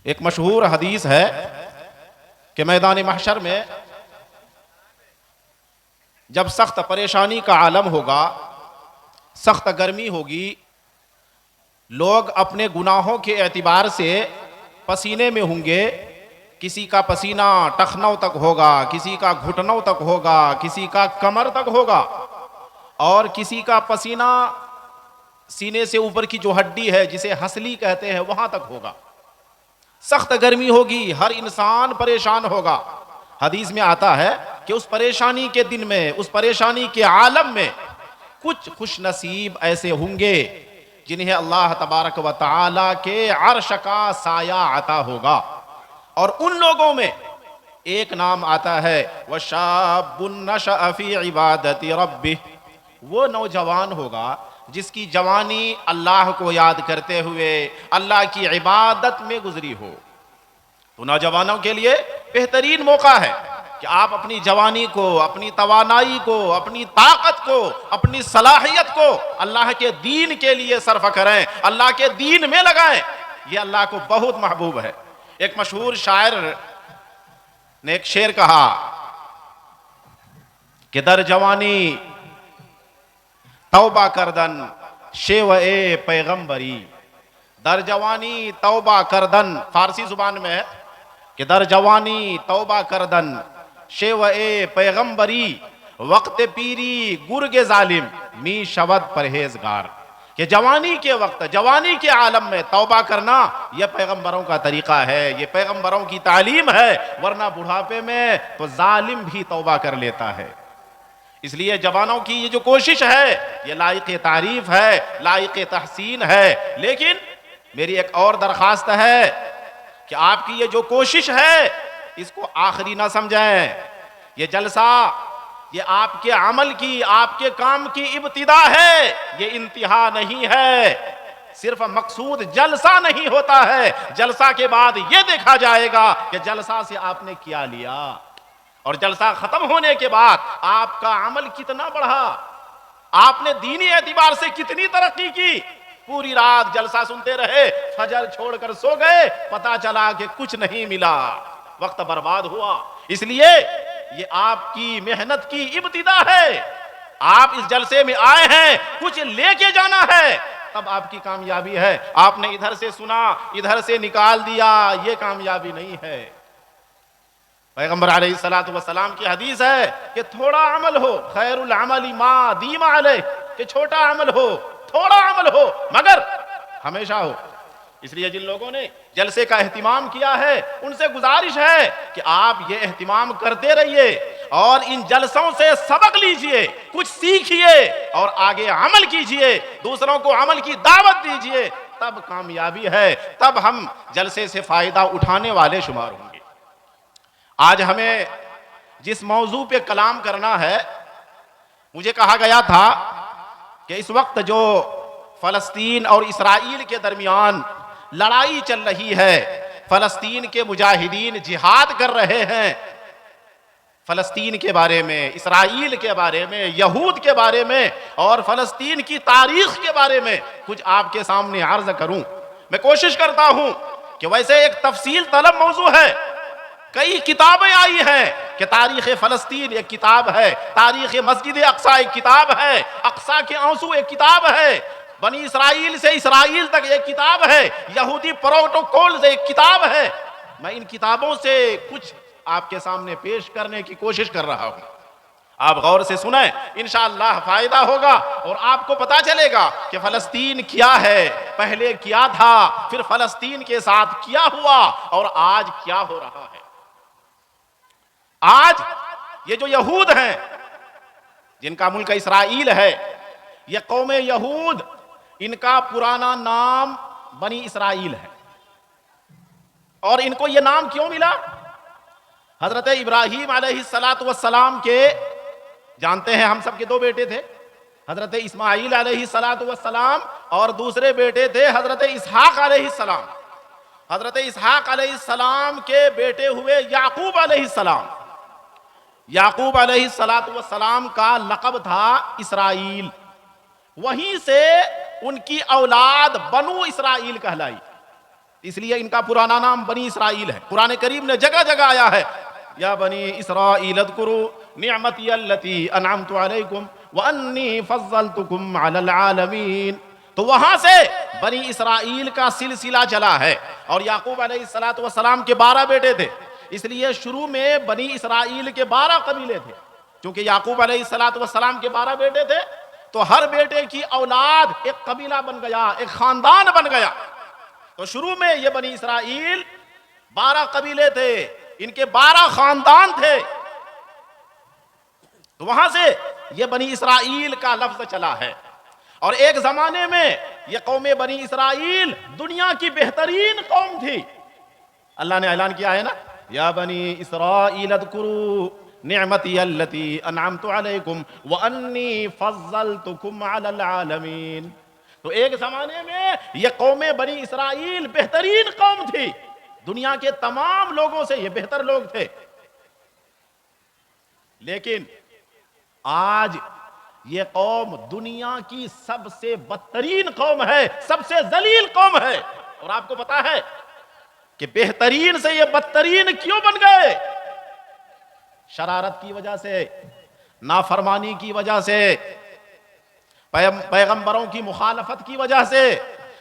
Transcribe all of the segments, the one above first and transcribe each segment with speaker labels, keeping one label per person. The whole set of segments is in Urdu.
Speaker 1: ایک مشہور حدیث ہے کہ میدان محشر میں جب سخت پریشانی کا عالم ہوگا، سخت گرمی ہوگی، لوگ اپنے گناہوں کے اعتبار سے پسینے میں ہوں گے. کسی کا پسینہ ٹخنوں تک ہوگا، کسی کا گھٹنوں تک ہوگا، کسی کا کمر تک ہوگا، اور کسی کا پسینہ سینے سے اوپر کی جو ہڈی ہے جسے ہسلی کہتے ہیں وہاں تک ہوگا. سخت گرمی ہوگی، ہر انسان پریشان ہوگا. حدیث میں آتا ہے کہ اس پریشانی کے دن میں، اس پریشانی کے عالم میں کچھ خوش نصیب ایسے ہوں گے جنہیں اللہ تبارک و تعالی کے عرش کا سایہ عطا ہوگا. اور ان لوگوں میں ایک نام آتا ہے وَشَابٌ نَشَأَ فِي عِبَادَةِ رَبِّهِ، وہ نوجوان ہوگا جس کی جوانی اللہ کو یاد کرتے ہوئے اللہ کی عبادت میں گزری ہو. تو نوجوانوں کے لیے بہترین موقع ہے کہ آپ اپنی جوانی کو، اپنی توانائی کو، اپنی طاقت کو، اپنی صلاحیت کو اللہ کے دین کے لیے صرف کریں، اللہ کے دین میں لگائیں. یہ اللہ کو بہت محبوب ہے. ایک مشہور شاعر نے ایک شعر کہا کہ در جوانی توبہ کردن شیوہ پیغمبری. در جوانی توبہ کردن فارسی زبان میں ہے کہ در جوانی توبہ کردن شیوہ پیغمبری، وقت پیری گرگ ظالم می شود پرہیزگار. کہ جوانی کے وقت، جوانی کے عالم میں توبہ کرنا یہ پیغمبروں کا طریقہ ہے، یہ پیغمبروں کی تعلیم ہے، ورنہ بڑھاپے میں تو ظالم بھی توبہ کر لیتا ہے. اس لیے جوانوں کی یہ جو کوشش ہے یہ لائق تعریف ہے، لائق تحسین ہے. لیکن میری ایک اور درخواست ہے کہ آپ کی یہ جو کوشش ہے اس کو آخری نہ سمجھیں. یہ جلسہ یہ آپ کے عمل کی، آپ کے کام کی ابتدا ہے، یہ انتہا نہیں ہے. صرف مقصود جلسہ نہیں ہوتا ہے، جلسہ کے بعد یہ دیکھا جائے گا کہ جلسہ سے آپ نے کیا لیا، اور جلسہ ختم ہونے کے بعد آپ کا عمل کتنا بڑھا، آپ نے دینی اعتبار سے کتنی ترقی کی. پوری رات جلسہ سنتے رہے، فجر چھوڑ کر سو گئے، پتا چلا کہ کچھ نہیں ملا، وقت برباد ہوا. اس لیے یہ آپ کی محنت کی ابتدا ہے. آپ اس جلسے میں آئے ہیں، کچھ لے کے جانا ہے، تب آپ کی کامیابی ہے. آپ نے ادھر سے سنا، ادھر سے نکال دیا، یہ کامیابی نہیں ہے. پیغمبر علیہ السلام کی حدیث ہے کہ تھوڑا عمل ہو خیر العمل ما دیم علیہ، کہ چھوٹا عمل ہو، تھوڑا عمل ہو مگر ہمیشہ ہو. اس لیے جن لوگوں نے جلسے کا اہتمام کیا ہے ان سے گزارش ہے کہ آپ یہ اہتمام کرتے رہیے اور ان جلسوں سے سبق لیجئے، کچھ سیکھیے اور آگے عمل کیجئے، دوسروں کو عمل کی دعوت دیجئے. تب کامیابی ہے، تب ہم جلسے سے فائدہ اٹھانے والے شمار ہوں گے. آج ہمیں جس موضوع پہ کلام کرنا ہے، مجھے کہا گیا تھا کہ اس وقت جو فلسطین اور اسرائیل کے درمیان لڑائی چل رہی ہے، فلسطین کے مجاہدین جہاد کر رہے ہیں، فلسطین کے بارے میں، اسرائیل کے بارے میں، یہود کے بارے میں اور فلسطین کی تاریخ کے بارے میں کچھ آپ کے سامنے عرض کروں. میں کوشش کرتا ہوں کہ ویسے ایک تفصیل طلب موضوع ہے، کئی کتابیں آئی ہیں کہ تاریخ فلسطین ایک کتاب ہے، تاریخ مسجد اقصی ایک کتاب ہے، اقصی کے آنسو ایک کتاب ہے، بنی اسرائیل سے اسرائیل تک ایک کتاب ہے، یہودی پروٹوکول سے ایک کتاب ہے. میں ان کتابوں سے کچھ آپ کے سامنے پیش کرنے کی کوشش کر رہا ہوں. آپ غور سے سنیں، انشاءاللہ فائدہ ہوگا اور آپ کو پتا چلے گا کہ فلسطین کیا ہے، پہلے کیا تھا، پھر فلسطین کے ساتھ کیا ہوا اور آج کیا ہو رہا ہے. آج یہ جو یہود ہیں جن کا ملک اسرائیل ہے، یہ قوم یہود، ان کا پرانا نام بنی اسرائیل ہے. اور ان کو یہ نام کیوں ملا؟ حضرت ابراہیم علیہ السلام کے، جانتے ہیں ہم سب کے دو بیٹے تھے، حضرت اسماعیل علیہ السلام اور دوسرے بیٹے تھے حضرت اسحاق علیہ السلام. حضرت اسحاق علیہ السلام کے بیٹے ہوئے یعقوب علیہ السلام. یعقوب علیہ السلام کا لقب تھا اسرائیل، وہیں سے ان کی اولاد بنو اسرائیل کہلائی. اس لیے ان کا پرانا نام بنی اسرائیل ہے. قرآن کریم نے جگہ جگہ آیا ہے یا بنی اسرائیل اذکروا نعمتی التی انعمت علیکم وانی فضلتکم علی العالمین. تو وہاں سے بنی اسرائیل کا سلسلہ چلا ہے. اور یعقوب علیہ السلام کے 12 بیٹے تھے، اس لیے شروع میں بنی اسرائیل کے 12 قبیلے تھے. چونکہ یعقوب علیہ السلام کے 12 بیٹے تھے تو ہر بیٹے کی اولاد ایک قبیلہ بن گیا، ایک خاندان بن گیا. تو شروع میں یہ بنی اسرائیل 12 قبیلے تھے، ان کے 12 خاندان تھے. تو وہاں سے یہ بنی اسرائیل کا لفظ چلا ہے. اور ایک زمانے میں یہ قوم بنی اسرائیل دنیا کی بہترین قوم تھی. اللہ نے اعلان کیا ہے نا، یا بنی اسرائیل اذکروا نعمتی التی انعمت علیکم وانی فضلتکم علی العالمین. تو ایک زمانے میں یہ قوم بنی اسرائیل بہترین قوم تھی، دنیا کے تمام لوگوں سے یہ بہتر لوگ تھے. لیکن آج یہ قوم دنیا کی سب سے بدترین قوم ہے، سب سے ذلیل قوم ہے. اور آپ کو پتا ہے کہ بہترین سے یہ بدترین کیوں بن گئے؟ شرارت کی وجہ سے، نافرمانی کی وجہ سے، پیغمبروں کی مخالفت کی وجہ سے.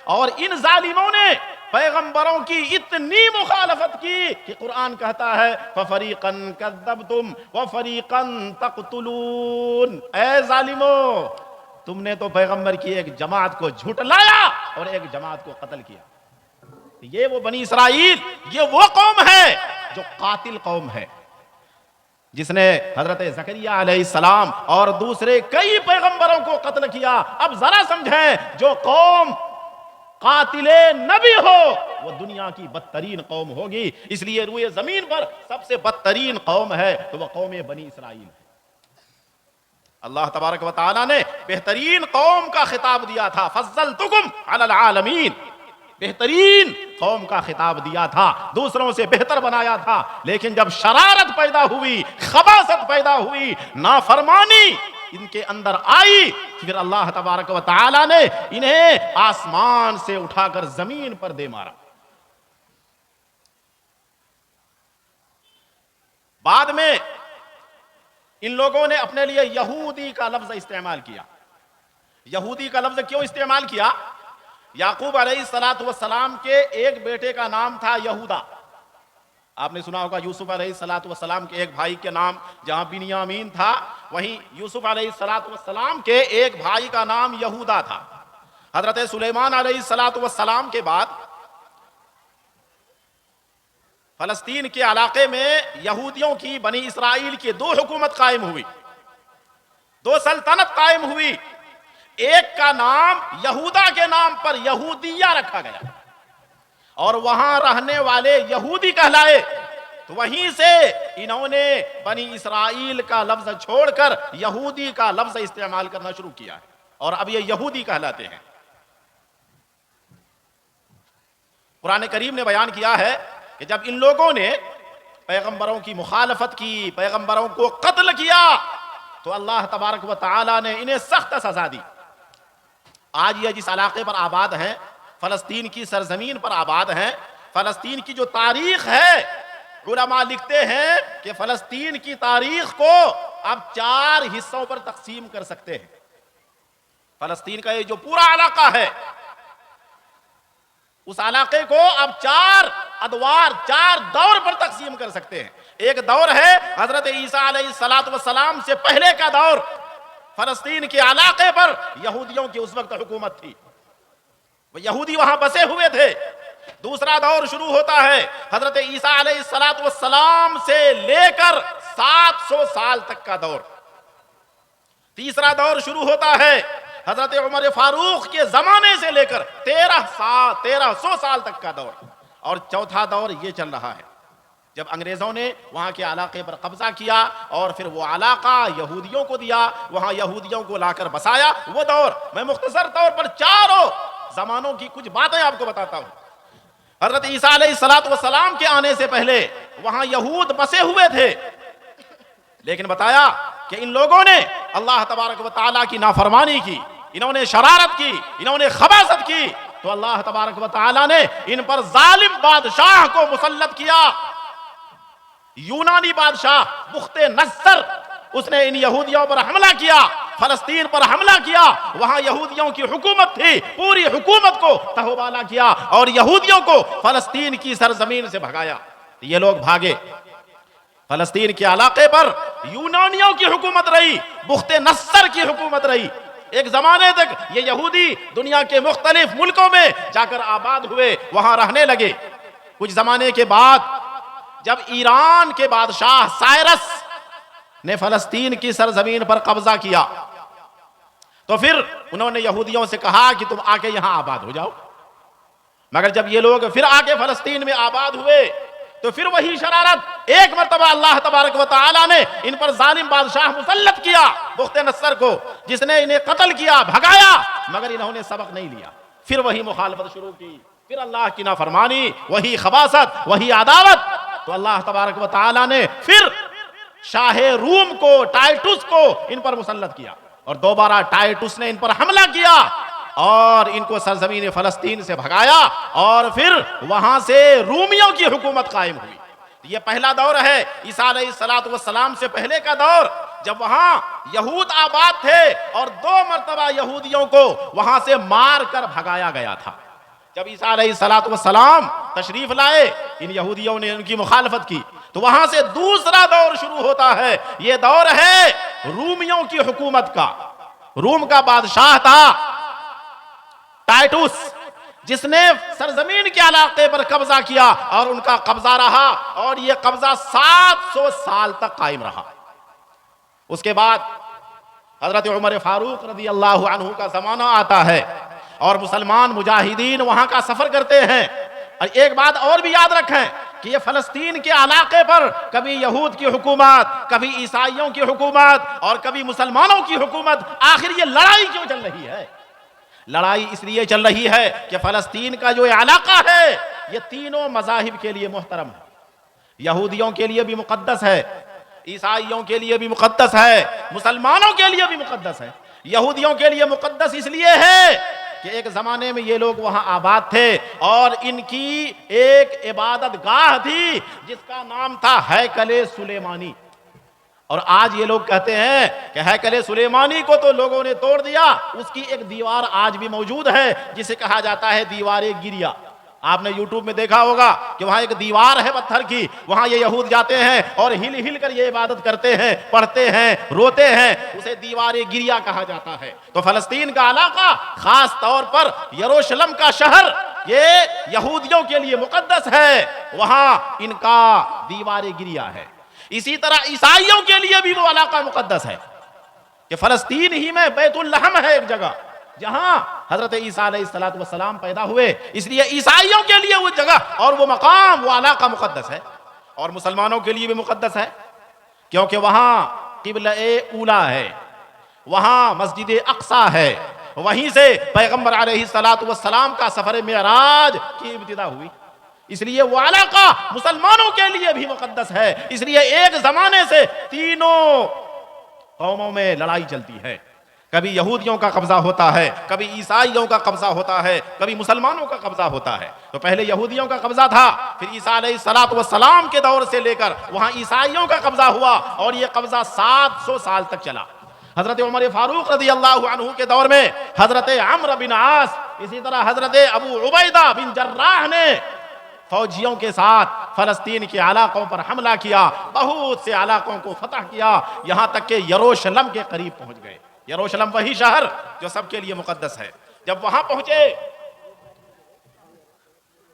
Speaker 1: اور ان ظالموں نے پیغمبروں کی اتنی مخالفت کی کہ قرآن کہتا ہے فَفَرِيقًا كَذَّبْتُمْ وَفَرِيقًا تَقْتُلُونَ. اے ظالموں، تم نے تو پیغمبر کی ایک جماعت کو جھٹلایا اور ایک جماعت کو قتل کیا. یہ وہ بنی اسرائیل، یہ وہ قوم ہے جو قاتل قوم ہے، جس نے حضرت زکریا علیہ السلام اور دوسرے کئی پیغمبروں کو قتل کیا. اب ذرا سمجھیں، جو قوم قاتل نبی ہو وہ دنیا کی بدترین قوم ہوگی. اس لیے روئے زمین پر سب سے بدترین قوم ہے تو وہ قوم بنی اسرائیل ہے. اللہ تبارک و تعالیٰ نے بہترین قوم کا خطاب دیا تھا، فضلتکم علی العالمین. بہترین قوم کا خطاب دیا تھا، دوسروں سے بہتر بنایا تھا. لیکن جب شرارت پیدا ہوئی، خباثت پیدا ہوئی، نافرمانی ان کے اندر آئی، پھر اللہ تبارک و تعالی نے انہیں آسمان سے اٹھا کر زمین پر دے مارا. بعد میں ان لوگوں نے اپنے لیے یہودی کا لفظ استعمال کیا. یہودی کا لفظ کیوں استعمال کیا؟ یعقوب علیہ السلام کے ایک بیٹے کا نام تھا یہودا. آپ نے سنا ہوگا یوسف علیہ السلام کے ایک بھائی کے نام جہاں بنیامین تھا، وہیں یوسف علیہ السلام کے ایک بھائی کا نام یہودا تھا. حضرت سلیمان علیہ السلام کے بعد فلسطین کے علاقے میں یہودیوں کی، بنی اسرائیل کی 2 حکومت قائم ہوئی، 2 سلطنت قائم ہوئی. ایک کا نام یہودا کے نام پر یہودیہ رکھا گیا اور وہاں رہنے والے یہودی کہلائے. تو وہیں سے انہوں نے بنی اسرائیل کا لفظ چھوڑ کر یہودی کا لفظ استعمال کرنا شروع کیا ہے اور اب یہ یہودی کہلاتے ہیں. قرآن کریم نے بیان کیا ہے کہ جب ان لوگوں نے پیغمبروں کی مخالفت کی، پیغمبروں کو قتل کیا، تو اللہ تبارک و تعالی نے انہیں سخت سزا دی. آج یہ جس علاقے پر آباد ہیں، فلسطین کی سرزمین پر آباد ہیں، فلسطین کی جو تاریخ ہے، علماء لکھتے ہیں کہ فلسطین کی تاریخ کو اب 4 حصوں پر تقسیم کر سکتے ہیں. فلسطین کا یہ جو پورا علاقہ ہے، اس علاقے کو اب 4 ادوار، 4 دور پر تقسیم کر سکتے ہیں. ایک دور ہے حضرت عیسیٰ علیہ السلام سے پہلے کا دور. فلسطین کے علاقے پر یہودیوں کی اس وقت حکومت تھی، وہ یہودی وہاں بسے ہوئے تھے. دوسرا دور شروع ہوتا ہے حضرت عیسیٰ علیہ السلام سے لے کر 700 سال تک کا دور. تیسرا دور شروع ہوتا ہے حضرت عمر فاروق کے زمانے سے لے کر 1300 سال تک کا دور. اور چوتھا دور یہ چل رہا ہے جب انگریزوں نے وہاں کے علاقے پر قبضہ کیا اور پھر وہ علاقہ یہودیوں کو دیا، وہاں یہودیوں کو لا کر بسایا. وہ دور میں مختصر طور پر 4 زمانوں کی کچھ باتیں آپ کو بتاتا ہوں. حضرت عیسیٰ علیہ السلام کے آنے سے پہلے وہاں یہود بسے ہوئے تھے، لیکن بتایا کہ ان لوگوں نے اللہ تبارک و تعالیٰ کی نافرمانی کی، انہوں نے شرارت کی، انہوں نے خباثت کی. تو اللہ تبارک و تعالی نے ان پر ظالم بادشاہ کو مسلط کیا. یونانی بادشاہ بخت نصر، اس نے ان یہودیوں پر حملہ کیا، فلسطین پر حملہ کیا. وہاں یہودیوں کی حکومت تھی، پوری حکومت کو تہوبالا کیا اور یہودیوں کو فلسطین کی سرزمین سے بھگایا. یہ لوگ بھاگے. فلسطین کے علاقے پر یونانیوں کی حکومت رہی، بخت نصر کی حکومت رہی. ایک زمانے تک یہ یہودی دنیا کے مختلف ملکوں میں جا کر آباد ہوئے، وہاں رہنے لگے. کچھ زمانے کے بعد جب ایران کے بادشاہ سائرس نے فلسطین کی سرزمین پر قبضہ کیا تو پھر انہوں نے یہودیوں سے کہا کہ تم آ کے یہاں آباد ہو جاؤ. مگر جب یہ لوگ پھر آ کے فلسطین میں آباد ہوئے تو پھر وہی شرارت ایک مرتبہ اللہ تبارک و تعالی نے ان پر ظالم بادشاہ مسلط کیا بخت نصر کو، جس نے انہیں قتل کیا، بھگایا. مگر انہوں نے سبق نہیں لیا، پھر وہی مخالفت شروع کی، پھر اللہ کی نافرمانی، وہی خباثت، وہی عداوت. تو اللہ تبارک و تعالی نے پھر شاہ روم کو، ٹائٹس کو ان پر مسلط کیا اور دوبارہ ٹائٹس نے ان پر حملہ کیا اور ان کو سرزمین فلسطین سے بھگایا اور پھر وہاں سے رومیوں کی حکومت قائم ہوئی. یہ پہلا دور ہے عیسیٰ علیہ السلام سے پہلے کا دور، جب وہاں یہود آباد تھے اور 2 مرتبہ یہودیوں کو وہاں سے مار کر بھگایا گیا تھا. جب عیسیٰ علیہ السلام تشریف لائے، ان یہودیوں نے ان کی مخالفت کی تو وہاں سے دوسرا دور شروع ہوتا ہے. یہ دور ہے رومیوں کی حکومت کا. روم کا بادشاہ تھا ٹائٹس، جس نے سرزمین کے علاقے پر قبضہ کیا اور ان کا قبضہ رہا اور یہ قبضہ 700 سال تک قائم رہا. اس کے بعد حضرت عمر فاروق رضی اللہ عنہ کا زمانہ آتا ہے اور مسلمان مجاہدین وہاں کا سفر کرتے ہیں. اور ایک بات اور بھی یاد رکھیں کہ یہ فلسطین کے علاقے پر کبھی یہود کی حکومت، کبھی عیسائیوں کی حکومت اور کبھی مسلمانوں کی حکومت. آخر یہ لڑائی کیوں چل رہی ہے؟ لڑائی اس لیے چل رہی ہے کہ فلسطین کا جو علاقہ ہے یہ تینوں مذاہب کے لیے محترم ہے. یہودیوں کے لیے بھی مقدس ہے، عیسائیوں کے لیے بھی مقدس ہے، مسلمانوں کے لیے بھی مقدس ہے. یہودیوں کے لیے مقدس اس لیے ہے کہ ایک زمانے میں یہ لوگ وہاں آباد تھے اور ان کی ایک عبادت گاہ تھی جس کا نام تھا ہیکل سلیمانی. اور آج یہ لوگ کہتے ہیں کہ ہیکل سلیمانی کو تو لوگوں نے توڑ دیا، اس کی ایک دیوار آج بھی موجود ہے جسے کہا جاتا ہے دیوار گریا. آپ نے یوٹیوب میں دیکھا ہوگا کہ وہاں ایک دیوار ہے پتھر کی، وہاں یہ یہود جاتے ہیں اور ہل ہل کر یہ عبادت کرتے ہیں، پڑھتے ہیں، روتے ہیں. اسے دیوار گریا کہا جاتا ہے. تو فلسطین کا علاقہ، خاص طور پر یروشلم کا شہر، یہ یہودیوں کے لیے مقدس ہے، وہاں ان کا دیوار گریا ہے. اسی طرح عیسائیوں کے لیے بھی وہ علاقہ مقدس ہے کہ فلسطین ہی میں بیت الحم ہے، ایک جگہ جہاں حضرت عیسیٰ علیہ السلام پیدا ہوئے. اس لیے عیسائیوں کے لیے وہ جگہ اور وہ مقام، وہ علاقہ مقدس ہے. اور مسلمانوں کے لیے بھی مقدس ہے کیونکہ وہاں قبلہ اولا ہے، وہاں مسجد اقصی ہے، وہیں سے پیغمبر علیہ السلام کا سفر معراج کی ابتدا ہوئی. اس لیے وہ علاقہ مسلمانوں کے لیے بھی مقدس ہے. اس لیے ایک زمانے سے تینوں قوموں میں لڑائی چلتی ہے. کبھی یہودیوں کا قبضہ ہوتا ہے، کبھی عیسائیوں کا قبضہ ہوتا ہے، کبھی مسلمانوں کا قبضہ ہوتا ہے. تو پہلے یہودیوں کا قبضہ تھا، پھر عیسیٰ علیہ السلام کے دور سے لے کر وہاں عیسائیوں کا قبضہ ہوا اور یہ قبضہ 700 سال تک چلا. حضرت عمر فاروق رضی اللہ عنہ کے دور میں حضرت عمرو بن عاص، اسی طرح حضرت ابو عبیدہ بن جراح نے فوجیوں کے ساتھ فلسطین کے علاقوں پر حملہ کیا، بہت سے علاقوں کو فتح کیا، یہاں تک کہ یروشلم کے قریب پہنچ گئے. یروشلم وہی شہر جو سب کے لیے مقدس ہے. جب وہاں پہنچے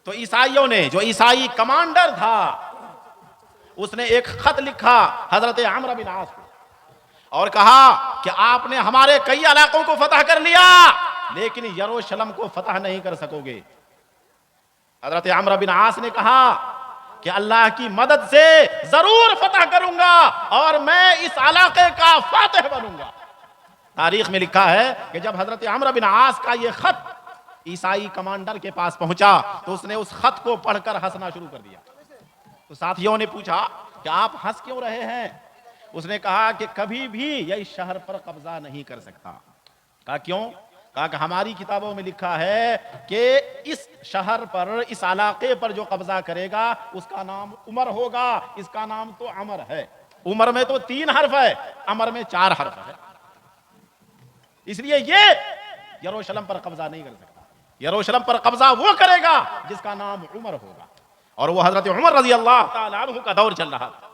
Speaker 1: تو عیسائیوں نے، جو عیسائی کمانڈر تھا، اس نے ایک خط لکھا حضرت عمرو بن عاص کو اور کہا کہ آپ نے ہمارے کئی علاقوں کو فتح کر لیا لیکن یروشلم کو فتح نہیں کر سکو گے. حضرت عمرو بن عاص نے کہا کہ اللہ کی مدد سے ضرور فتح کروں گا اور میں اس علاقے کا فاتح بنوں گا. تاریخ میں لکھا ہے کہ جب حضرت عمرو بن عاص کا یہ خط عیسائی کمانڈر کے پاس پہنچا تو اس نے اس خط کو پڑھ کر ہنسنا شروع کر دیا. تو ساتھیوں نے پوچھا کہ آپ ہنس کیوں رہے ہیں؟ اس نے کہا کہ کبھی بھی یہ اس شہر پر قبضہ نہیں کر سکتا. کہا کیوں؟ کہا کہ ہماری کتابوں میں لکھا ہے کہ اس شہر پر، اس علاقے پر جو قبضہ کرے گا اس کا نام عمر ہوگا، اس کا نام تو عمر ہے۔ عمر میں تو 3 حرف ہے، عمر میں 4 حرف ہے، اس لیے یہ یروشلم پر قبضہ نہیں کر سکتا۔ یروشلم پر قبضہ وہ کرے گا جس کا نام عمر ہوگا، اور وہ حضرت عمر رضی اللہ تعالیٰ عنہ کا دور چل رہا تھا۔